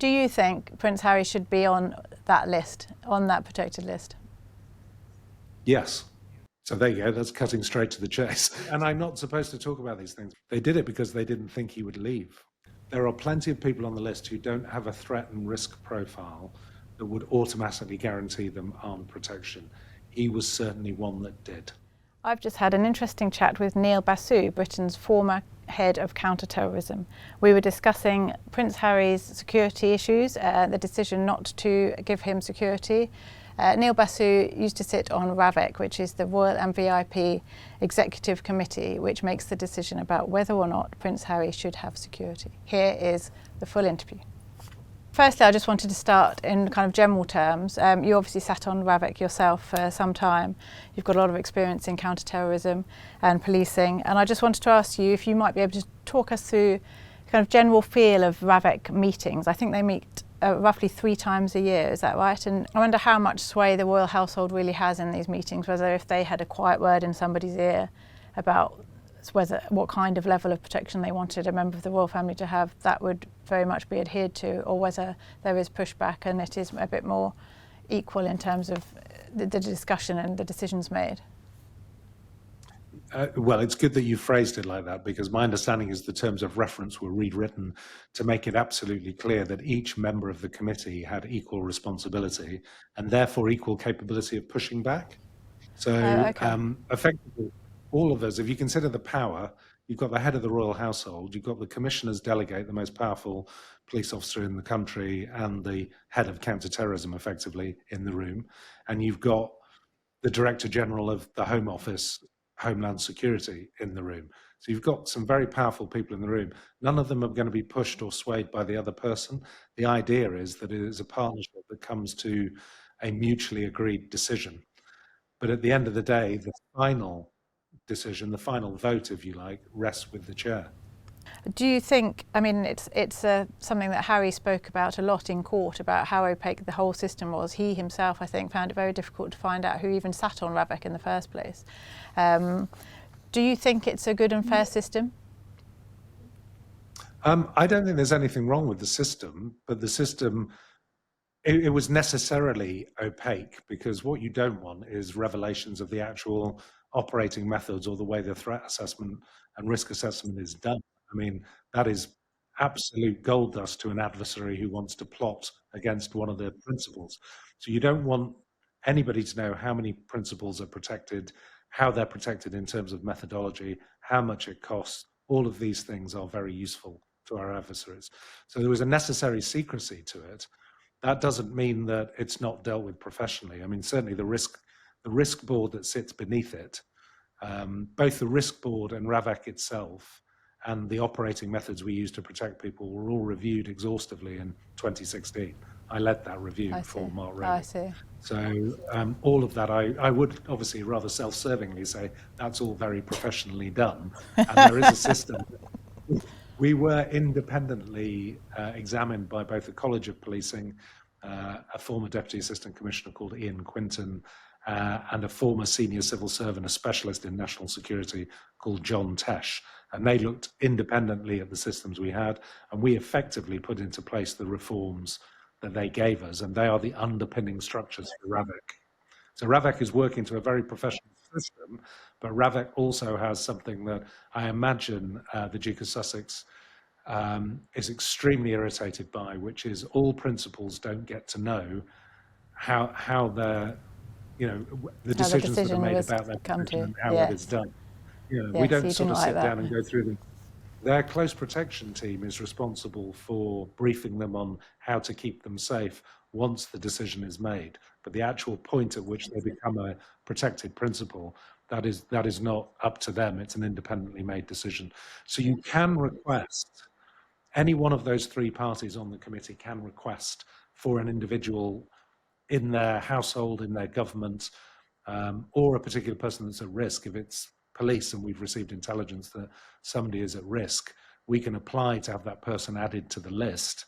Do you think Prince Harry should be on that list, on that protected list? Yes. So there you go, that's cutting straight to the chase. And I'm not supposed to talk about these things. They did it because they didn't think he would leave. There are plenty of people on the list who don't have a threat and risk profile that would automatically guarantee them armed protection. He was certainly one that did. I've just had an interesting chat with Neil Basu, Britain's former head of counter-terrorism. We were discussing Prince Harry's security issues, the decision not to give him security. Neil Basu used to sit on Ravec, which is the Royal and VIP Executive Committee, which makes the decision about whether or not Prince Harry should have security. Here is the full interview. Firstly, I just wanted to start in kind of general terms. You obviously sat on Ravec yourself for some time. You've got a lot of experience in counter-terrorism and policing. And I just wanted to ask you if you might be able to talk us through kind of general feel of Ravec meetings. I think they meet roughly 3 times a year, is that right? And I wonder how much sway the royal household really has in these meetings, whether if they had a quiet word in somebody's ear about what kind of level of protection they wanted a member of the royal family to have, that would very much be adhered to, or whether there is pushback and it is a bit more equal in terms of the discussion and the decisions made. Well, it's good that you phrased it like that, because my understanding is the terms of reference were rewritten to make it absolutely clear that each member of the committee had equal responsibility and therefore equal capability of pushing back. So effectively, all of us, if you consider the power, you've got the head of the royal household, you've got the commissioners delegate, the most powerful police officer in the country, and the head of counter-terrorism effectively in the room, and you've got the Director General of the Home Office, Homeland Security in the room. So you've got some very powerful people in the room. None of them are going to be pushed or swayed by the other person. The idea is that it is a partnership that comes to a mutually agreed decision. But at the end of the day, the final decision, the final vote, if you like, rests with the chair. Do you think, I mean, it's something that Harry spoke about a lot in court, about how opaque the whole system was. He himself, I think, found it very difficult to find out who even sat on Ravec in the first place. Do you think it's a good and fair system? I don't think there's anything wrong with the system, but the system, it was necessarily opaque, because what you don't want is revelations of the actual operating methods or the way the threat assessment and risk assessment is done. I mean, that is absolute gold dust to an adversary who wants to plot against one of the principles. So you don't want anybody to know how many principles are protected, how they're protected in terms of methodology, how much it costs. All of these things are very useful to our adversaries. So there was a necessary secrecy to it. That doesn't mean that it's not dealt with professionally. I mean, certainly the risk board that sits beneath it, both the risk board and Ravec itself, and the operating methods we use to protect people were all reviewed exhaustively in 2016. I led that review for Mark Ravec. I see. So all of that, I would obviously rather self-servingly say that's all very professionally done. And there is a system. We were independently examined by both the College of Policing, a former Deputy Assistant Commissioner called Ian Quinton, and a former senior civil servant, a specialist in national security called John Tesh. And they looked independently at the systems we had, and we effectively put into place the reforms that they gave us, and they are the underpinning structures for Ravec. So Ravec is working to a very professional system, but Ravec also has something that I imagine the Duke of Sussex is extremely irritated by, which is all principals don't get to know how the decisions that are made about their protection and how it is done. We don't sort of sit down and go through them. Their close protection team is responsible for briefing them on how to keep them safe once the decision is made. But the actual point at which they become a protected principal, that is not up to them. It's an independently made decision. So you can request, any one of those 3 parties on the committee can request for an individual in their household, in their government, or a particular person that's at risk. If it's police and we've received intelligence that somebody is at risk, we can apply to have that person added to the list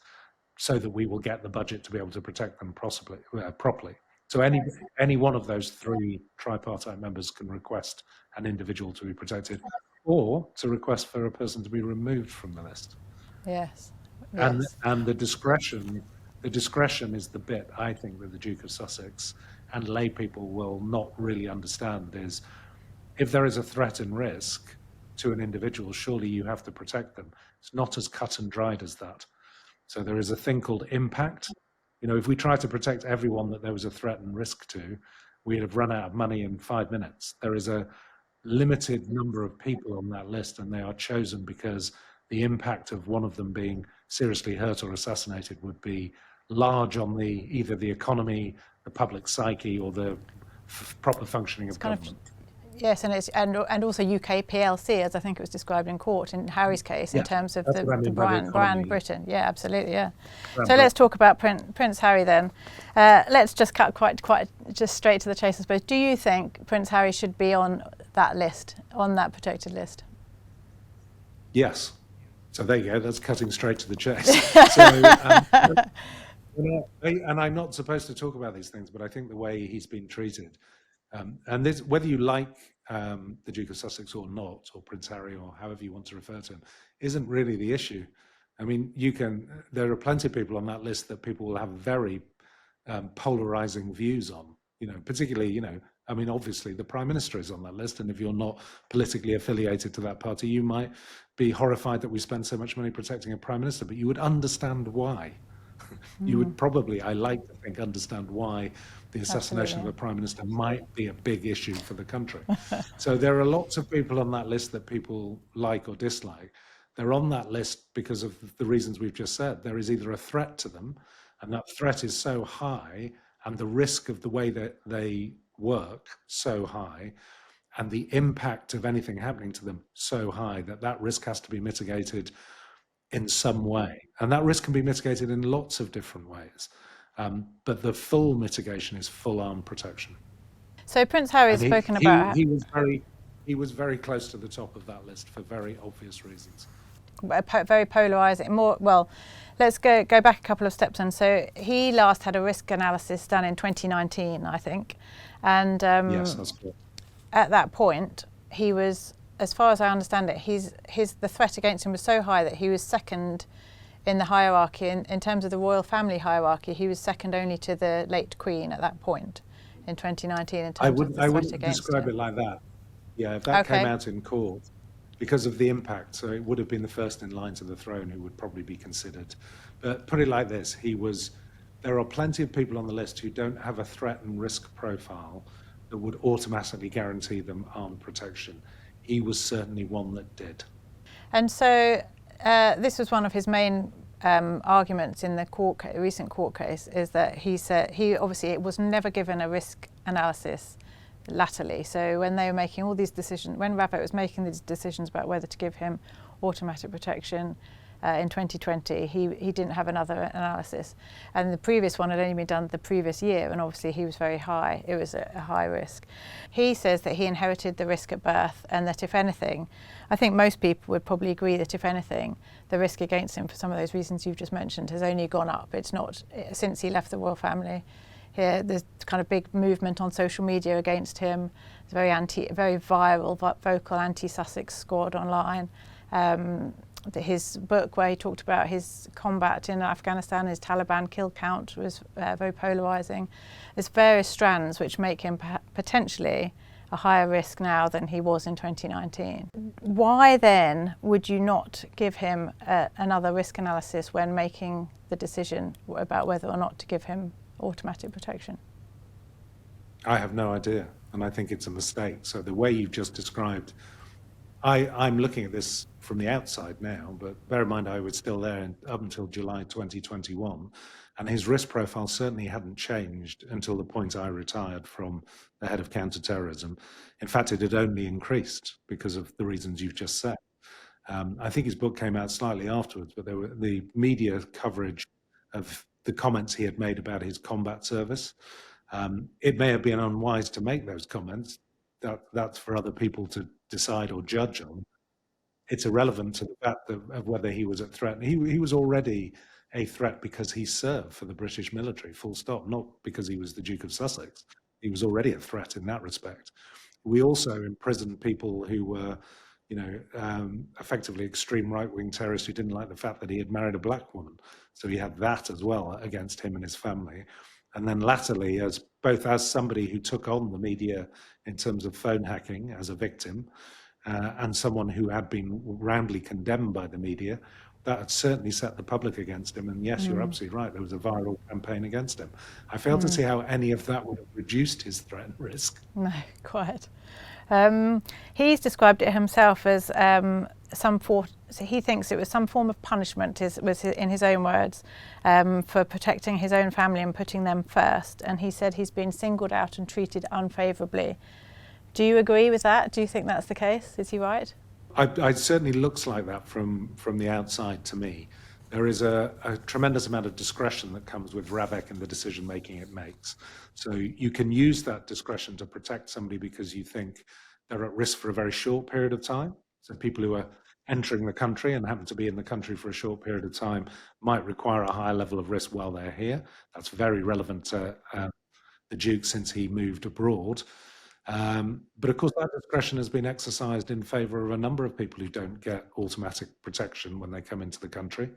so that we will get the budget to be able to protect them properly. So any one of those 3 tripartite members can request an individual to be protected, or to request for a person to be removed from the list. Yes, Yes. And the discretion is the bit I think that the Duke of Sussex and lay people will not really understand is if there is a threat and risk to an individual, surely you have to protect them. It's not as cut and dried as that. So there is a thing called impact. You know, if we try to protect everyone that there was a threat and risk to, we'd have run out of money in 5 minutes. There is a limited number of people on that list, and they are chosen because the impact of one of them being seriously hurt or assassinated would be large on either the economy, the public psyche, or the proper functioning of government. Yes, and it's and also UK PLC, as I think it was described in court in Harry's case, in terms of the brand Britain. Yeah, absolutely. Yeah. So let's talk about Prince Harry then. Let's just cut quite just straight to the chase, I suppose. Do you think Prince Harry should be on that list, on that protected list? Yes. So there you go. That's cutting straight to the chase. And I'm not supposed to talk about these things, but I think the way he's been treated. And this, whether you like the Duke of Sussex or not, or Prince Harry, or however you want to refer to him, isn't really the issue. I mean, there are plenty of people on that list that people will have very polarizing views on, particularly, I mean, obviously the Prime Minister is on that list. And if you're not politically affiliated to that party, you might be horrified that we spend so much money protecting a Prime Minister, but you would understand why. You would probably, I like to think, understand why the assassination of a Prime Minister might be a big issue for the country. So there are lots of people on that list that people like or dislike. They're on that list because of the reasons we've just said. There is either a threat to them, and that threat is so high, and the risk of the way that they work so high, and the impact of anything happening to them so high that risk has to be mitigated in some way. And that risk can be mitigated in lots of different ways. But the full mitigation is full arm protection. So Prince Harry has spoken about... He was very close to the top of that list for very obvious reasons. Very polarising. Let's go back a couple of steps. And so he last had a risk analysis done in 2019, I think. And yes, that's correct. At that point, he was, as far as I understand it, the threat against him was so high that he was second in the hierarchy. In terms of the royal family hierarchy, he was second only to the late Queen at that point in 2019. In terms of the threat wouldn't against describe him. it like that. Yeah, if that came out in court, because of the impact, so it would have been the first in line to the throne who would probably be considered. But put it like this, there are plenty of people on the list who don't have a threat and risk profile that would automatically guarantee them armed protection. He was certainly one that did. And so this was one of his main arguments in the recent court case, is that he said he obviously was never given a risk analysis latterly. So when they were making all these decisions, when Ravec was making these decisions about whether to give him automatic protection in 2020, he didn't have another analysis. And the previous one had only been done the previous year, and obviously he was very high. It was a high risk. He says that he inherited the risk at birth, and that if anything, I think most people would probably agree that if anything, the risk against him for some of those reasons you've just mentioned has only gone up. It's not, since he left the royal family. Here, there's kind of big movement on social media against him. It's very viral, vocal anti-Sussex squad online. His book, where he talked about his combat in Afghanistan, his Taliban kill count, was very polarising. There's various strands which make him potentially a higher risk now than he was in 2019. Why then would you not give him another risk analysis when making the decision about whether or not to give him automatic protection? I have no idea, and I think it's a mistake. So the way you've just described, I'm looking at this from the outside now, but bear in mind I was still there up until July 2021, and his risk profile certainly hadn't changed until the point I retired from the head of counter-terrorism. In fact, it had only increased because of the reasons you've just said. I think his book came out slightly afterwards, but there were the media coverage of the comments he had made about his combat service. It may have been unwise to make those comments. That's for other people to decide or judge on. It's irrelevant to the fact of whether he was a threat. He was already a threat because he served for the British military, full stop, not because he was the Duke of Sussex. He was already a threat in that respect. We also imprisoned people who were effectively extreme right-wing terrorist who didn't like the fact that he had married a black woman. So he had that as well against him and his family. And then latterly, as somebody who took on the media in terms of phone hacking as a victim, and someone who had been roundly condemned by the media, that had certainly set the public against him. And yes, you're absolutely right. There was a viral campaign against him. I fail to see how any of that would have reduced his threat and risk. No, quite. He's described it himself as he thinks it was some form of punishment, was in his own words, for protecting his own family and putting them first. And he said he's been singled out and treated unfavourably. Do you agree with that? Do you think that's the case? Is he right? It certainly looks like that from the outside to me. There is a tremendous amount of discretion that comes with Ravec and the decision making it makes. So you can use that discretion to protect somebody because you think they're at risk for a very short period of time. So people who are entering the country and happen to be in the country for a short period of time might require a higher level of risk while they're here. That's very relevant to the Duke since he moved abroad. But of course, that discretion has been exercised in favour of a number of people who don't get automatic protection when they come into the country.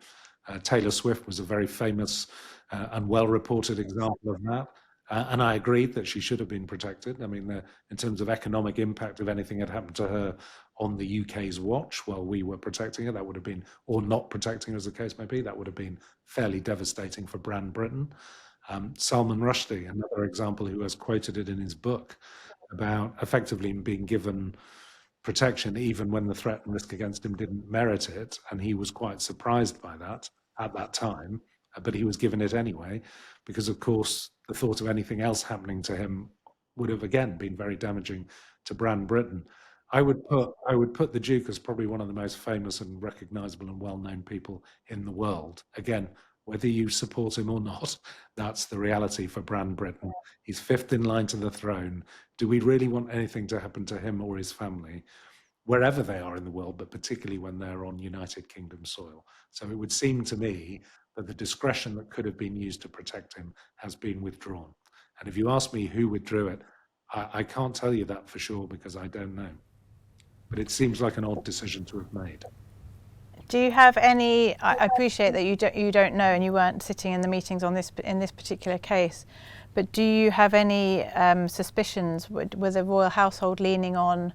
Taylor Swift was a very famous and well-reported example of that. And I agreed that she should have been protected. I mean, in terms of economic impact, if anything had happened to her on the UK's watch while we were protecting her, that would have been, or not protecting her as the case may be, that would have been fairly devastating for brand Britain. Salman Rushdie, another example who has quoted it in his book, about effectively being given protection even when the threat and risk against him didn't merit it, and he was quite surprised by that at that time, but he was given it anyway, because of course the thought of anything else happening to him would have again been very damaging to brand Britain. I would put the Duke as probably one of the most famous and recognizable and well-known people in the world. Again, whether you support him or not, that's the reality for brand Britain. He's fifth in line to the throne. Do we really want anything to happen to him or his family, wherever they are in the world, but particularly when they're on United Kingdom soil? So it would seem to me that the discretion that could have been used to protect him has been withdrawn. And if you ask me who withdrew it, I can't tell you that for sure because I don't know. But it seems like an odd decision to have made. Do you have any? I appreciate that you don't know, and you weren't sitting in the meetings on this in this particular case. But do you have any suspicions? Was the royal household leaning on?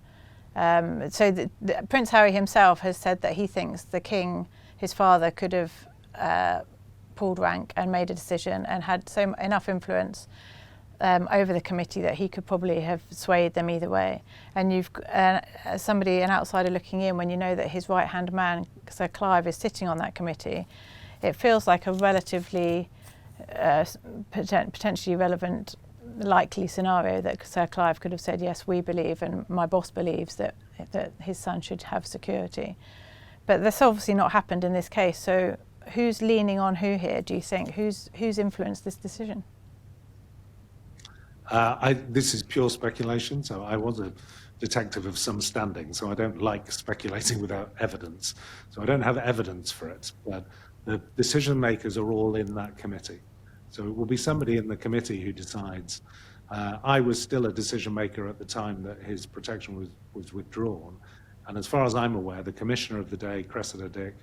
So Prince Harry himself has said that he thinks the king, his father, could have pulled rank and made a decision and had enough influence over the committee that he could probably have swayed them either way. And you've somebody, an outsider looking in, when you know that his right-hand man, Sir Clive, is sitting on that committee, it feels like a relatively potentially relevant, likely scenario that Sir Clive could have said, yes, we believe, and my boss believes that his son should have security. But that's obviously not happened in this case. So who's leaning on who here, do you think? Who's influenced this decision? This is pure speculation. So I was a detective of some standing, so I don't like speculating without evidence. So I don't have evidence for it, but the decision makers are all in that committee. So it will be somebody in the committee who decides. I was still a decision maker at the time that his protection was withdrawn. And as far as I'm aware, the commissioner of the day, Cressida Dick,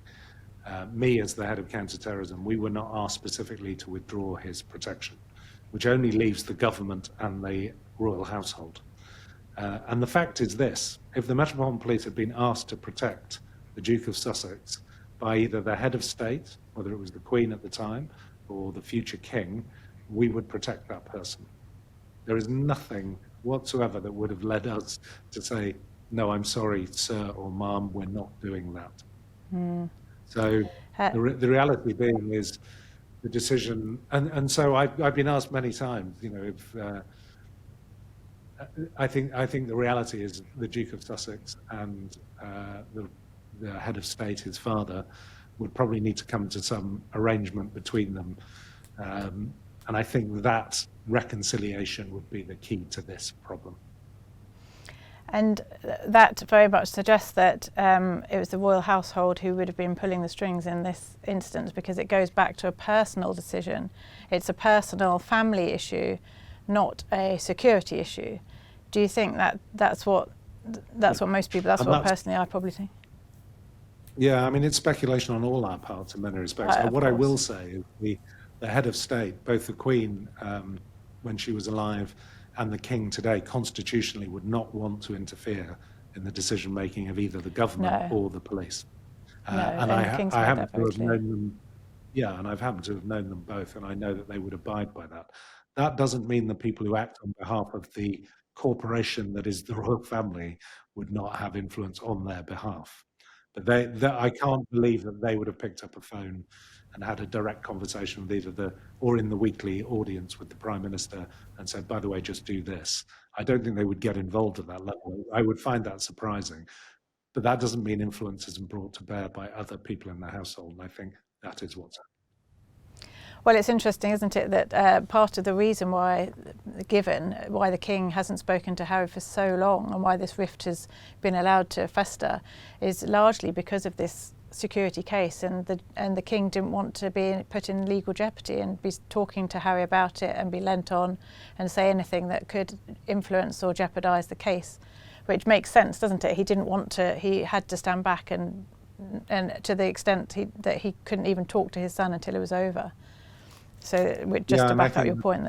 me as the head of counter-terrorism, we were not asked specifically to withdraw his protection, which only leaves the government and the royal household. And the fact is this: if the Metropolitan Police had been asked to protect the Duke of Sussex by either the head of state, whether it was the Queen at the time, or the future king, we would protect that person. There is nothing whatsoever that would have led us to say, no, I'm sorry, sir or ma'am, we're not doing that. So the reality being is the decision, and so I've been asked many times, if I think the reality is the Duke of Sussex and the head of state, his father, would probably need to come to some arrangement between them. And I think that reconciliation would be the key to this problem. And that very much suggests that it was the royal household who would have been pulling the strings in this instance, because it goes back to a personal decision. It's a personal family issue, not a security issue. Do you think that that's what that's what most people, that's And what personally I probably think. Yeah, I mean, it's speculation on all our parts in many respects. What I will say is the head of state, both the Queen when she was alive and the King today, constitutionally would not want to interfere in the decision making of either the government or the police. And I happen to have known them. Yeah, and I've happened to have known them both, and I know that they would abide by that. That doesn't mean the people who act on behalf of the corporation that is the royal family would not have influence on their behalf. But I can't believe that they would have picked up a phone and had a direct conversation with either or in the weekly audience with the Prime Minister and said, by the way, just do this. I don't think they would get involved at that level. I would find that surprising. But that doesn't mean influence isn't brought to bear by other people in the household. And I think that is what's happening. Well, it's interesting, isn't it, that part of the reason why the King hasn't spoken to Harry for so long and why this rift has been allowed to fester is largely because of this security case, and the King didn't want to be put in legal jeopardy and be talking to Harry about it and be lent on and say anything that could influence or jeopardise the case, which makes sense, doesn't it? He didn't want to. He had to stand back, and to the extent that he couldn't even talk to his son until it was over. So just to back up your point,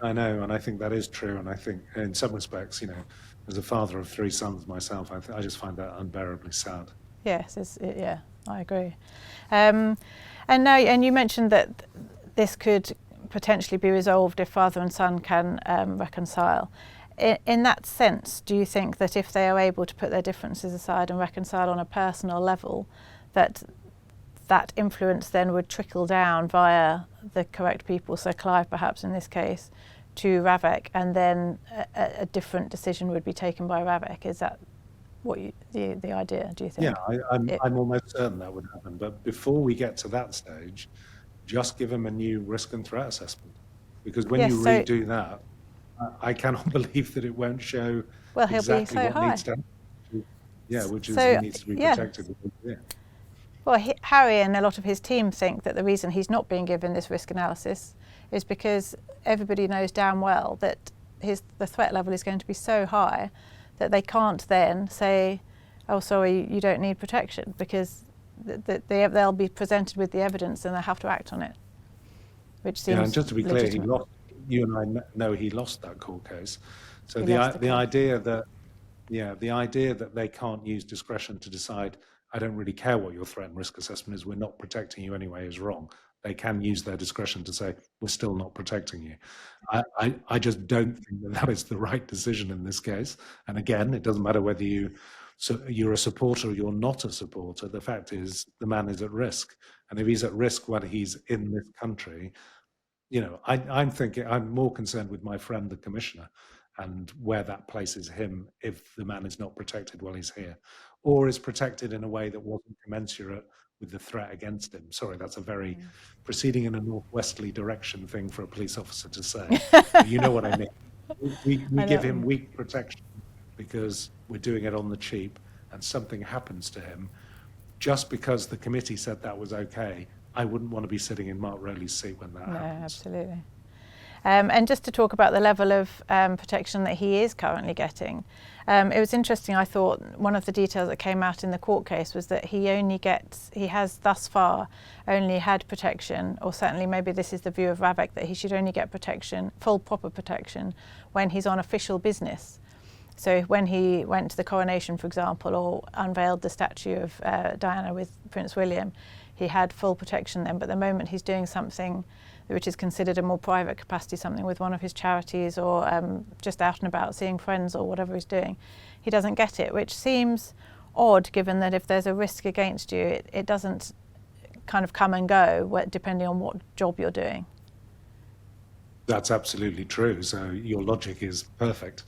I know, and I think that is true, and I think in some respects, as a father of 3 sons myself, I just find that unbearably sad. Yes, I agree. And you mentioned that this could potentially be resolved if father and son can reconcile. In that sense, do you think that if they are able to put their differences aside and reconcile on a personal level, that influence then would trickle down via the correct people, so Clive perhaps in this case, to Ravec, and then a different decision would be taken by Ravec? Is that what the idea, do you think? Yeah, I'm almost certain that would happen. But before we get to that stage, just give him a new risk and threat assessment. Because when you redo that, I cannot believe that it won't show exactly what needs to happen. Yeah, which is he needs to be protected. Yeah. Well, Harry and a lot of his team think that the reason he's not being given this risk analysis is because everybody knows damn well that the threat level is going to be so high that they can't then say, oh, sorry, you don't need protection, because they'll be presented with the evidence and they'll have to act on it, which seems and just to be clear, you and I know he lost that court case. So the idea that they can't use discretion to decide, I don't really care what your threat and risk assessment is, we're not protecting you anyway, is wrong. They can use their discretion to say, we're still not protecting you. I just don't think that is the right decision in this case. And again, it doesn't matter whether you're a supporter or you're not a supporter. The fact is the man is at risk. And if he's at risk when he's in this country, I'm more concerned with my friend, the commissioner, and where that places him if the man is not protected while he's here, or is protected in a way that wasn't commensurate with the threat against him. Sorry, that's a very proceeding in a northwesterly direction thing for a police officer to say. You know what I mean. We give him weak protection because we're doing it on the cheap, and something happens to him just because the committee said that was okay. I wouldn't want to be sitting in Mark Rowley's seat when that happens. No, absolutely. And just to talk about the level of protection that he is currently getting, it was interesting. I thought one of the details that came out in the court case was that he has thus far only had protection, or certainly maybe this is the view of Ravec, that he should only get protection, full proper protection, when he's on official business. So when he went to the coronation, for example, or unveiled the statue of Diana with Prince William, he had full protection then. But the moment he's doing something which is considered a more private capacity, something with one of his charities, or just out and about seeing friends or whatever he's doing, he doesn't get it, which seems odd given that if there's a risk against you, it doesn't kind of come and go depending on what job you're doing. That's absolutely true. So your logic is perfect.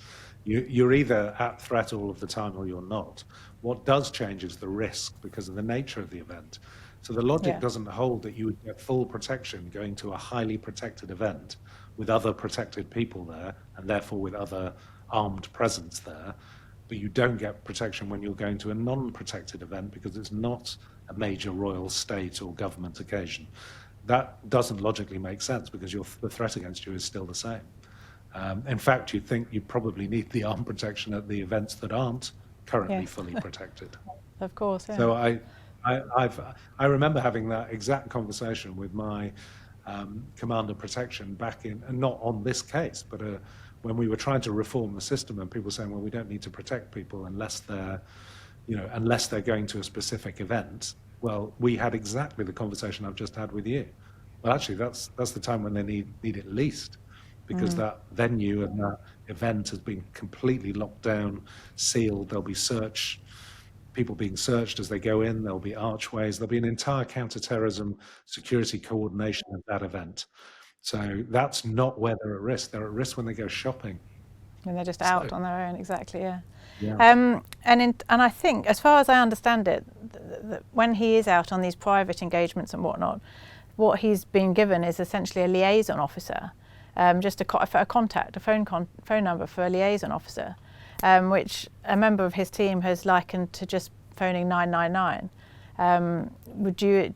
You're either at threat all of the time or you're not. What does change is the risk because of the nature of the event. So the logic doesn't hold that you would get full protection going to a highly protected event with other protected people there, and therefore with other armed presence there, but you don't get protection when you're going to a non-protected event because it's not a major royal state or government occasion. That doesn't logically make sense because the threat against you is still the same. In fact, you'd think you probably need the arm protection at the events that aren't currently Yes. fully protected. Of course, yeah. So I remember having that exact conversation with my commander protection back in, and not on this case, but when we were trying to reform the system, and people saying, well, we don't need to protect people unless they're going to a specific event. Well, we had exactly the conversation I've just had with you. Well, actually, that's the time when they need it least, because that venue and that event has been completely locked down, sealed. There'll be people being searched as they go in. There'll be archways. There'll be an entire counter-terrorism security coordination of that event. So that's not where they're at risk. They're at risk when they go shopping. And they're just out on their own, exactly, yeah. Yeah. And I think, as far as I understand it, when he is out on these private engagements and whatnot, what he's been given is essentially a liaison officer, just a contact, a phone number for a liaison officer, which a member of his team has likened to just phoning 999. Would you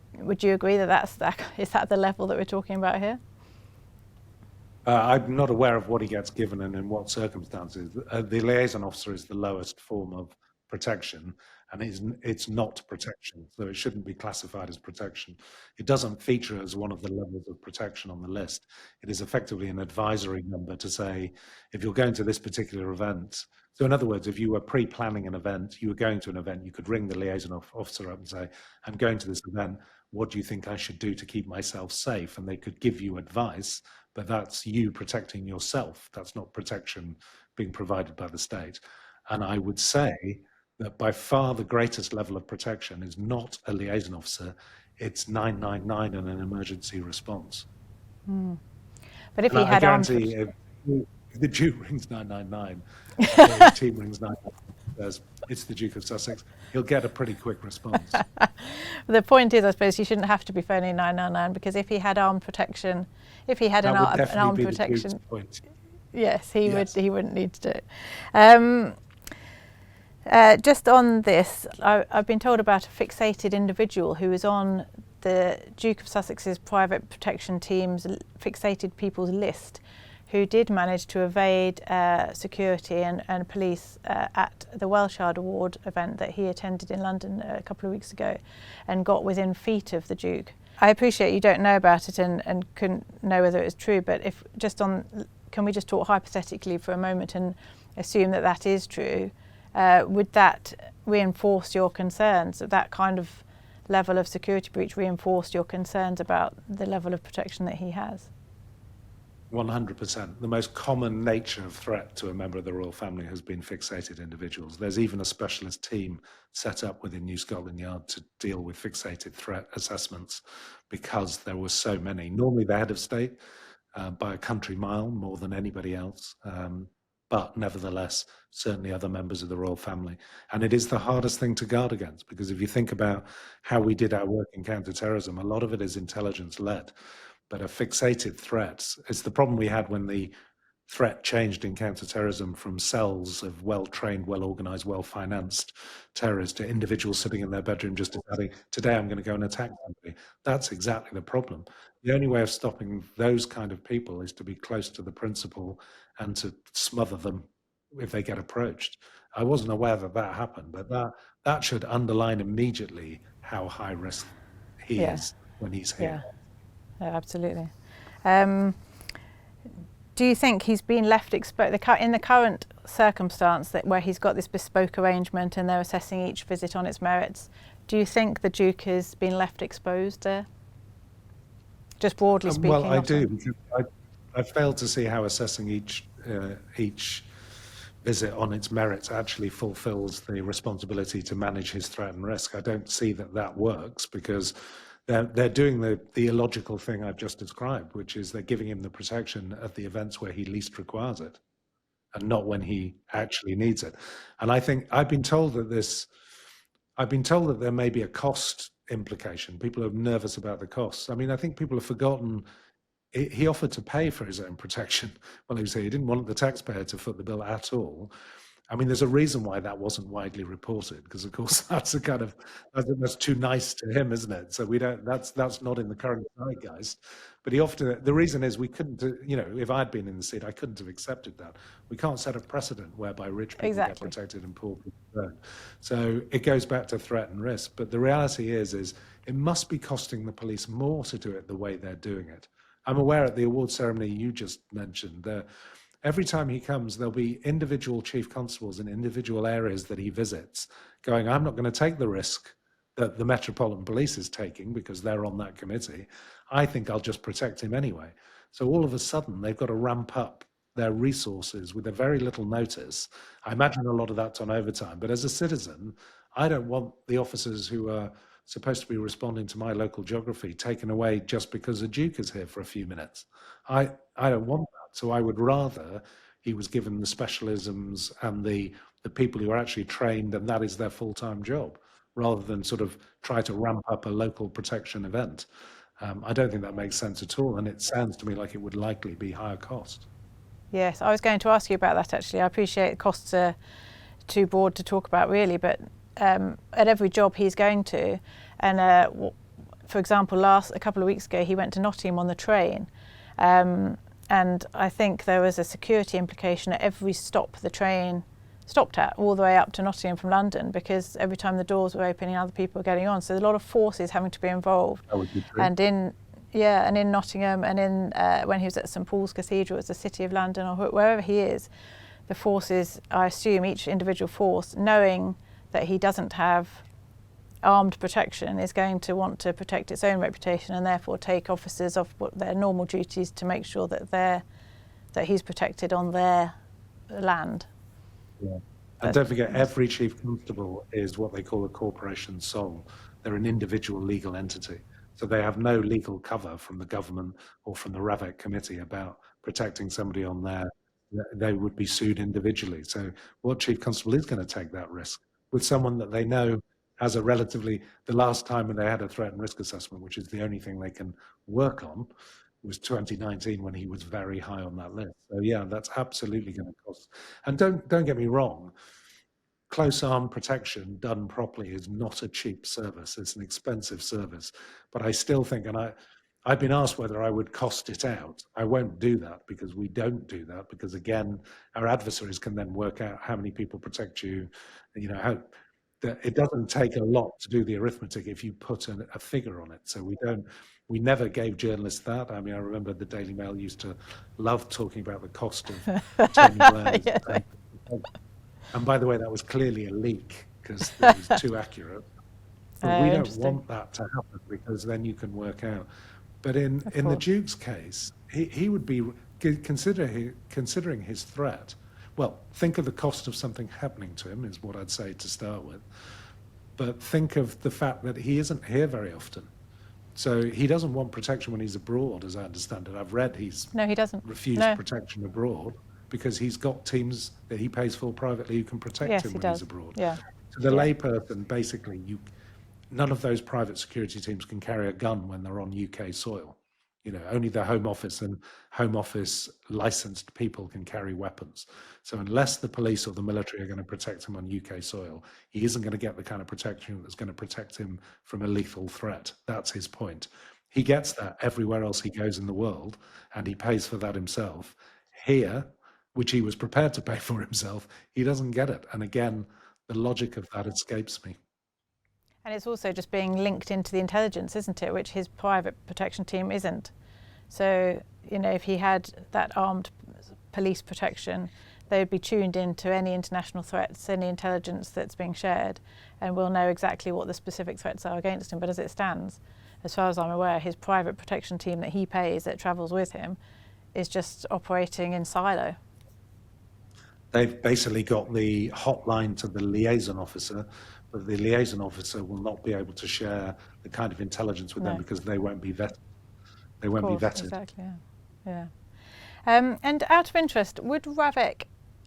agree that is that the level that we're talking about here? I'm not aware of what he gets given and in what circumstances. The liaison officer is the lowest form of protection, and it's not protection, so it shouldn't be classified as protection. It doesn't feature as one of the levels of protection on the list. It is effectively an advisory number to say, if you're going to this particular event, so in other words, if you were pre-planning an event, you were going to an event, you could ring the liaison officer up and say, I'm going to this event, what do you think I should do to keep myself safe? And they could give you advice, but that's you protecting yourself. That's not protection being provided by the state. And I would say that by far the greatest level of protection is not a liaison officer, it's 999 and an emergency response. But if he had armed... If the Duke rings 999, the team rings 999, it's the Duke of Sussex, he'll get a pretty quick response. The point is, I suppose, you shouldn't have to be phoning 999, because if he had armed protection, if he had an armed protection, yes, he wouldn't need to do it. Just on this, I've been told about a fixated individual who was on the Duke of Sussex's private protection team's fixated people's list, who did manage to evade security and police at the WellChild Award event that he attended in London a couple of weeks ago, and got within feet of the Duke. I appreciate you don't know about it and couldn't know whether it was true, but can we just talk hypothetically for a moment and assume that that is true? Would that reinforce your concerns, that kind of level of security breach reinforced your concerns about the level of protection that he has? 100%. The most common nature of threat to a member of the royal family has been fixated individuals. There's even a specialist team set up within New Scotland Yard to deal with fixated threat assessments, because there were so many. Normally the head of state by a country mile more than anybody else, but nevertheless, certainly other members of the royal family. And it is the hardest thing to guard against, because if you think about how we did our work in counterterrorism, a lot of it is intelligence-led. But a fixated threat is the problem we had when the threat changed in counterterrorism from cells of well-trained, well-organized, well-financed terrorists to individuals sitting in their bedroom just deciding, today I'm going to go and attack somebody. That's exactly the problem. The only way of stopping those kind of people is to be close to the principal and to smother them if they get approached. I wasn't aware that that happened, but that should underline immediately how high risk he is when he's here. Yeah, absolutely. Do you think he's been left exposed in the current circumstance where he's got this bespoke arrangement and they're assessing each visit on its merits? Do you think the Duke has been left exposed there? Just broadly speaking. Well, I do, because I failed to see how assessing each visit on its merits actually fulfills the responsibility to manage his threat and risk. I don't see that works, because they're doing the illogical thing I've just described, which is they're giving him the protection at the events where he least requires it, and not when he actually needs it. And I think I've been told that there may be a cost implication. People are nervous about the costs. I mean, I think people have forgotten he offered to pay for his own protection. Well, he didn't want the taxpayer to foot the bill at all. I mean, there's a reason why that wasn't widely reported, because of course that's too nice to him, isn't it? So we don't. That's not in the current zeitgeist. But the reason is we couldn't. If I'd been in the seat, I couldn't have accepted that. We can't set a precedent whereby rich people get protected and poor people don't. So it goes back to threat and risk. But the reality is it must be costing the police more to do it the way they're doing it. I'm aware at the award ceremony you just mentioned, every time he comes, there'll be individual chief constables in individual areas that he visits going, I'm not going to take the risk that the Metropolitan Police is taking because they're on that committee. I think I'll just protect him anyway. So all of a sudden, they've got to ramp up their resources with a very little notice. I imagine a lot of that's on overtime. But as a citizen, I don't want the officers who are supposed to be responding to my local geography taken away just because a Duke is here for a few minutes. I don't want that. So I would rather he was given the specialisms and the people who are actually trained and that is their full-time job, rather than sort of try to ramp up a local protection event. I don't think that makes sense at all. And it sounds to me like it would likely be higher cost. Yes, I was going to ask you about that actually. I appreciate costs are too broad to talk about really, but at every job he's going to, and for example, a couple of weeks ago he went to Nottingham on the train, and I think there was a security implication at every stop the train stopped at, all the way up to Nottingham from London, because every time the doors were opening, other people were getting on. So a lot of forces having to be involved. That would be true. And in Nottingham, and in when he was at St Paul's Cathedral, it's the City of London, or wherever he is, the forces, I assume each individual force, knowing that he doesn't have armed protection, is going to want to protect its own reputation and therefore take officers off their normal duties to make sure that he's protected on their land. Yeah. And don't forget, every chief constable is what they call a corporation sole. They're an individual legal entity. So they have no legal cover from the government or from the Ravec committee about protecting somebody on there. They would be sued individually. So what chief constable is going to take that risk with someone that they know has the last time when they had a threat and risk assessment, which is the only thing they can work on, was 2019 when he was very high on that list. So yeah, that's absolutely going to cost. And don't get me wrong, close arm protection done properly is not a cheap service. It's an expensive service. But I still think, and I've been asked whether I would cost it out. I won't do that, because we don't do that, because again, our adversaries can then work out how many people protect you, it doesn't take a lot to do the arithmetic if you put a figure on it. So we never gave journalists that. I mean, I remember the Daily Mail used to love talking about the cost of Tony Blair's. Yeah. And by the way, that was clearly a leak because it was too accurate. But we don't want that to happen, because then you can work out. But in the Duke's case, he would be considering his threat. Well, think of the cost of something happening to him is what I'd say to start with. But think of the fact that he isn't here very often. So he doesn't want protection when he's abroad, as I understand it. I've read he doesn't refused protection abroad because he's got teams that he pays for privately who can protect him when he's abroad. Yeah. So the layperson, basically, none of those private security teams can carry a gun when they're on UK soil. Only the Home Office and Home Office licensed people can carry weapons. So unless the police or the military are going to protect him on UK soil, he isn't going to get the kind of protection that's going to protect him from a lethal threat. That's his point. He gets that everywhere else he goes in the world, and he pays for that himself. Here, which he was prepared to pay for himself, he doesn't get it. And again, the logic of that escapes me. And it's also just being linked into the intelligence, isn't it, which his private protection team isn't. So, if he had that armed police protection, they would be tuned into any international threats, any intelligence that's being shared, and we'll know exactly what the specific threats are against him. But as it stands, as far as I'm aware, his private protection team that he pays, that travels with him, is just operating in silo. They've basically got the hotline to the liaison officer, but the liaison officer will not be able to share the kind of intelligence with them because they won't be vetted. They won't be vetted. Exactly, yeah. And out of interest, would Ravec,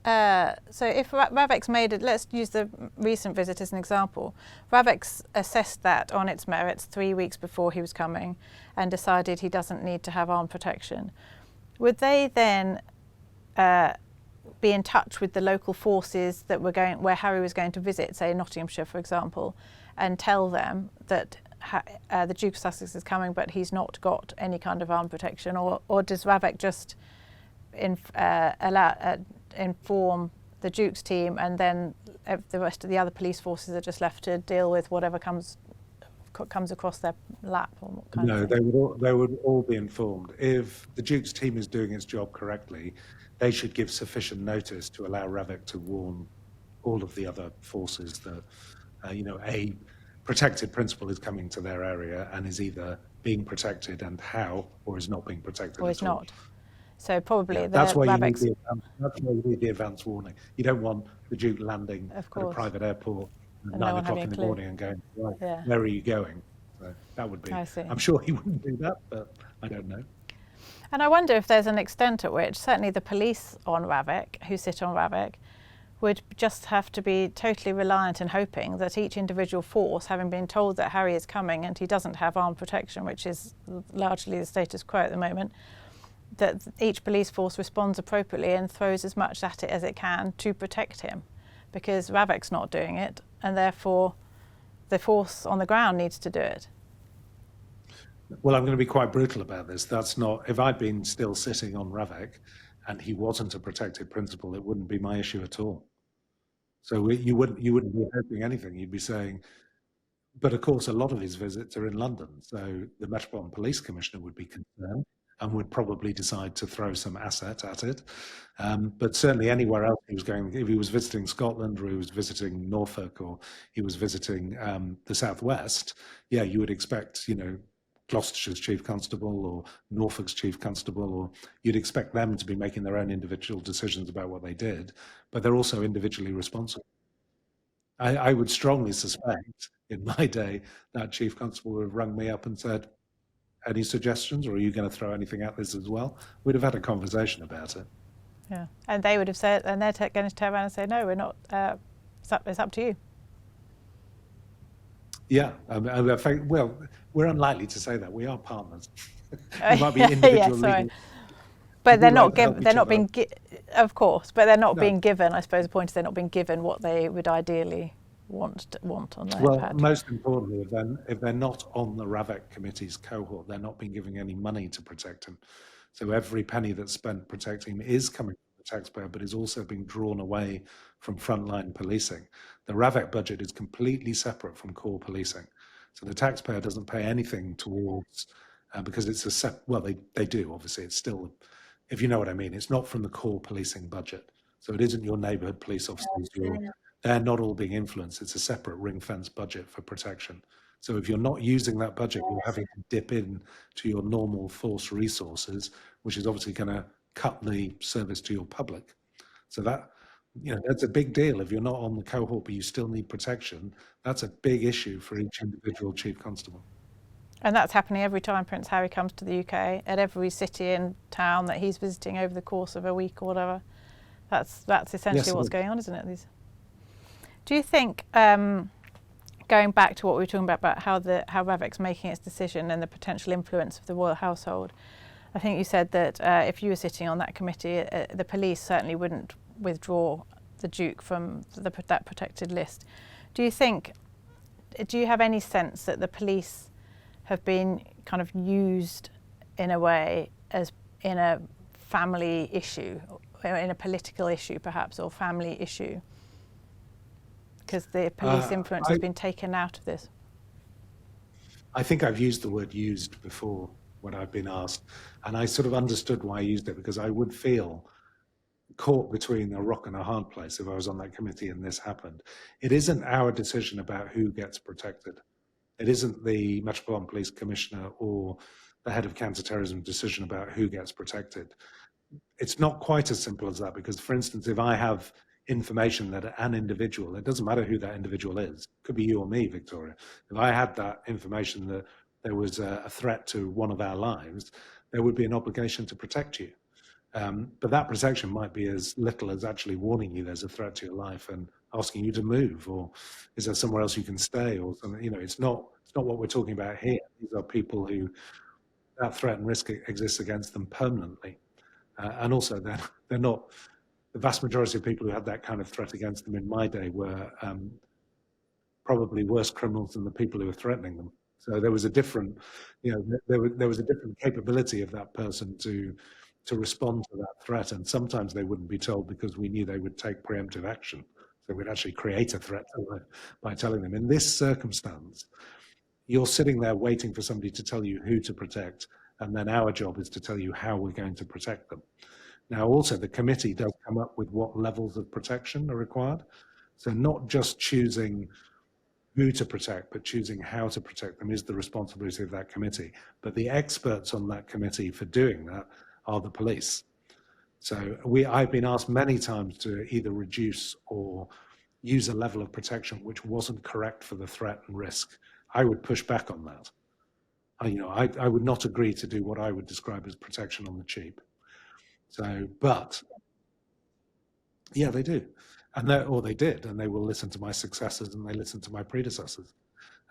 so if Ravec's made it, let's use the recent visit as an example. Ravec's assessed that on its merits 3 weeks before he was coming and decided he doesn't need to have armed protection. Would they then be in touch with the local forces that were going where Harry was going to visit, say Nottinghamshire, for example, and tell them that the Duke of Sussex is coming, but he's not got any kind of armed protection, or does Ravec just inform the Duke's team, and then the rest of the other police forces are just left to deal with whatever comes across their lap? Or what kind No, of thing? they would all be informed. If the Duke's team is doing its job correctly, they should give sufficient notice to allow Ravec to warn all of the other forces that, a protected principal is coming to their area and is either being protected and how, or is not being protected Or is at all. not. So probably That's why Ravec's, that's why you need the advance warning. You don't want the Duke landing Of at a course. private airport at And no 9 one o'clock having in a the clue. morning and going, right, Yeah. where are you going? So that would be. I see. I'm sure he wouldn't do that, but I don't know. And I wonder if there's an extent at which certainly the police on Ravec, who sit on Ravec, would just have to be totally reliant and hoping that each individual force, having been told that Harry is coming and he doesn't have armed protection, which is largely the status quo at the moment, that each police force responds appropriately and throws as much at it as it can to protect him, because Ravec's not doing it, and therefore the force on the ground needs to do it. Well, I'm going to be quite brutal about this. That's not, if I'd been still sitting on Ravec and he wasn't a protected principal, it wouldn't be my issue at all. So you wouldn't be hoping anything. You'd be saying, but of course, a lot of his visits are in London. So the Metropolitan Police Commissioner would be concerned and would probably decide to throw some asset at it. But certainly anywhere else he was going, if he was visiting Scotland, or he was visiting Norfolk, or he was visiting the Southwest, yeah, you would expect, Gloucestershire's Chief Constable or Norfolk's Chief Constable, or you'd expect them to be making their own individual decisions about what they did, but they're also individually responsible. I would strongly suspect in my day that Chief Constable would have rung me up and said, any suggestions, or are you going to throw anything at this as well? We'd have had a conversation about it. Yeah, and they would have said, and they're going to turn around and say, no, we're not, it's up to you. Yeah, well, we're unlikely to say that. We are partners. We might be individual legal. But they're not given. They're not being, of course, but they're not being given. I suppose the point is they're not being given what they would ideally want on their Well, most importantly, if they're not on the Ravec committee's cohort, they're not being given any money to protect him. So every penny that's spent protecting him is coming from the taxpayer, but is also being drawn away from frontline policing. The Ravec budget is completely separate from core policing. So the taxpayer doesn't pay anything towards, because it's well, they do, obviously. It's still, if you know what I mean, it's not from the core policing budget. So it isn't your neighbourhood police officers. They're not all being influenced. It's a separate ring-fence budget for protection. So if you're not using that budget, you're having to dip in to your normal force resources, which is obviously going to cut the service to your public. So that, that's a big deal. If you're not on the cohort, but you still need protection, that's a big issue for each individual chief constable. And that's happening every time Prince Harry comes to the UK, at every city and town that he's visiting over the course of a week or whatever. That's essentially what's going on, isn't it? Do you think, going back to what we were talking about how Ravec's making its decision and the potential influence of the royal household, I think you said that if you were sitting on that committee, the police certainly wouldn't withdraw the Duke from that protected list. Do you have any sense that the police have been kind of used in a way as in a family issue, or in a political issue perhaps, or family issue? Because the police influence has been taken out of this. I think I've used the word used before when I've been asked, and I sort of understood why I used it, because I would feel caught between a rock and a hard place if I was on that committee and this happened. It isn't our decision about who gets protected. It isn't the Metropolitan Police Commissioner or the head of counter-terrorism decision about who gets protected. It's not quite as simple as that, because, for instance, if I have information that an individual, it doesn't matter who that individual is, it could be you or me, Victoria. If I had that information that there was a threat to one of our lives, there would be an obligation to protect you. But that protection might be as little as actually warning you there's a threat to your life and asking you to move, or is there somewhere else you can stay, or something. It's not what we're talking about here. These are people who that threat and risk exists against them permanently, and also they're not the vast majority of people who had that kind of threat against them in my day were probably worse criminals than the people who were threatening them. So there was a different, there was a different capability of that person to respond to that threat. And sometimes they wouldn't be told because we knew they would take preemptive action. So we'd actually create a threat by telling them. In this circumstance, you're sitting there waiting for somebody to tell you who to protect, and then our job is to tell you how we're going to protect them. Now, also, the committee does come up with what levels of protection are required. So not just choosing who to protect, but choosing how to protect them is the responsibility of that committee. But the experts on that committee for doing that are the police. So I've been asked many times to either reduce or use a level of protection which wasn't correct for the threat and risk. I would push back on that. I would not agree to do what I would describe as protection on the cheap. So, but yeah, they do. Or they did, and they will listen to my successors and they listen to my predecessors.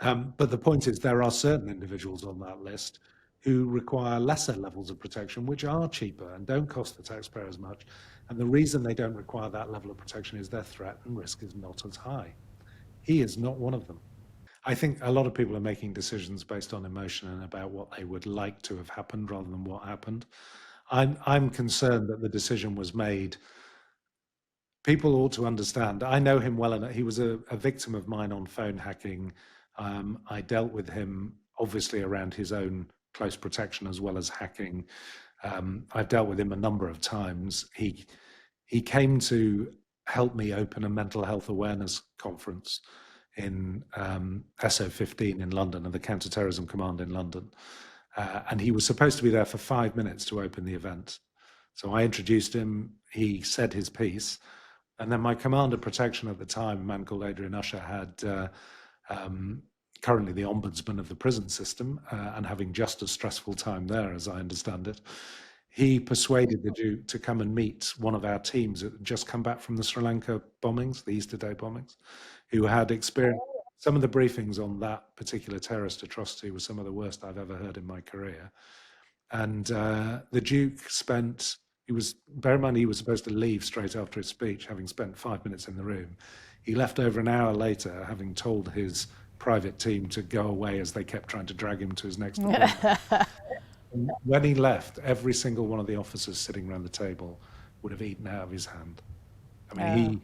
But the point is, there are certain individuals on that list who require lesser levels of protection, which are cheaper and don't cost the taxpayer as much. And the reason they don't require that level of protection is their threat and risk is not as high. He is not one of them. I think a lot of people are making decisions based on emotion and about what they would like to have happened rather than what happened. I'm concerned that the decision was made. People ought to understand. I know him well enough. He was a victim of mine on phone hacking. I dealt with him obviously around his own close protection as well as hacking. I've dealt with him a number of times. He came to help me open a mental health awareness conference in SO15 in London and the Counterterrorism Command in London. And he was supposed to be there for 5 minutes to open the event. So I introduced him, he said his piece, and then my commander protection at the time, a man called Adrian Usher, had currently the ombudsman of the prison system and having just a stressful time there, as I understand it. He persuaded the Duke to come and meet one of our teams that had just come back from the Sri Lanka bombings, the Easter Day bombings, who had experienced some of the briefings on that particular terrorist atrocity was some of the worst I've ever heard in my career. And the Duke bear in mind, he was supposed to leave straight after his speech, having spent 5 minutes in the room. He left over an hour later, having told his private team to go away as they kept trying to drag him to his next appointment. When he left, every single one of the officers sitting around the table would have eaten out of his hand. I mean, he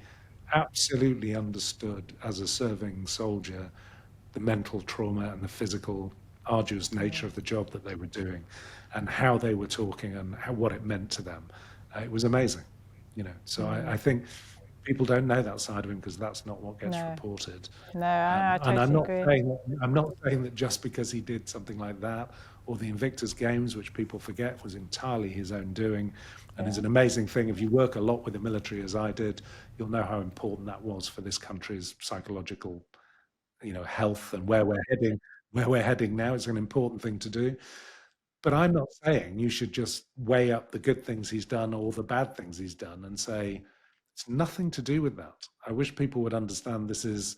absolutely understood as a serving soldier the mental trauma and the physical arduous nature of the job that they were doing and how they were talking and what it meant to them. It was amazing, So I think people don't know that side of him because that's not what gets reported. No, I totally agree. I'm not saying that just because he did something like that or the Invictus Games, which people forget was entirely his own doing and is an amazing thing. If you work a lot with the military as I did, you'll know how important that was for this country's psychological health and where we're heading now. It's an important thing to do. But I'm not saying you should just weigh up the good things he's done or the bad things he's done and say it's nothing to do with that. I wish people would understand this is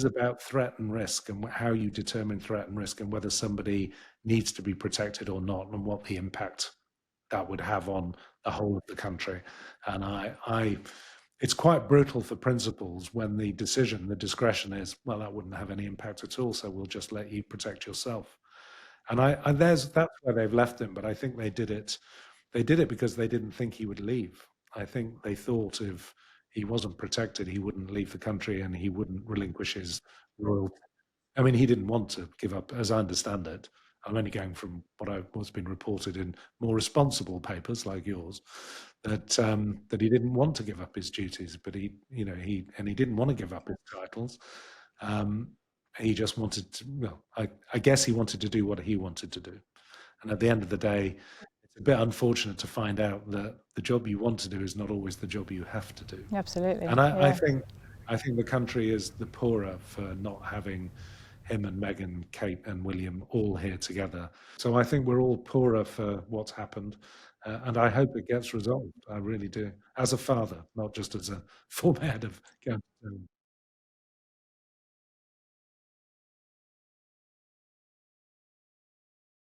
about threat and risk and how you determine threat and risk and whether somebody needs to be protected or not and what the impact that would have on the whole of the country. And it's quite brutal for principals when the discretion is, well, that wouldn't have any impact at all, so we'll just let you protect yourself. And that's where they've left him. But I think they did it because they didn't think he would leave. I think they thought if he wasn't protected, he wouldn't leave the country and he wouldn't relinquish his royalty. I mean, he didn't want to give up, as I understand it. I'm only going from what's been reported in more responsible papers like yours, that he didn't want to give up his duties, but he didn't want to give up his titles. He just wanted to. Well, I guess he wanted to do what he wanted to do, and at the end of the day, it's a bit unfortunate to find out that the job you want to do is not always the job you have to do. Absolutely. And I think the country is the poorer for not having him and Meghan, Kate and William all here together. So I think we're all poorer for what's happened. And I hope it gets resolved. I really do. As a father, not just as a former head of counterterrorism.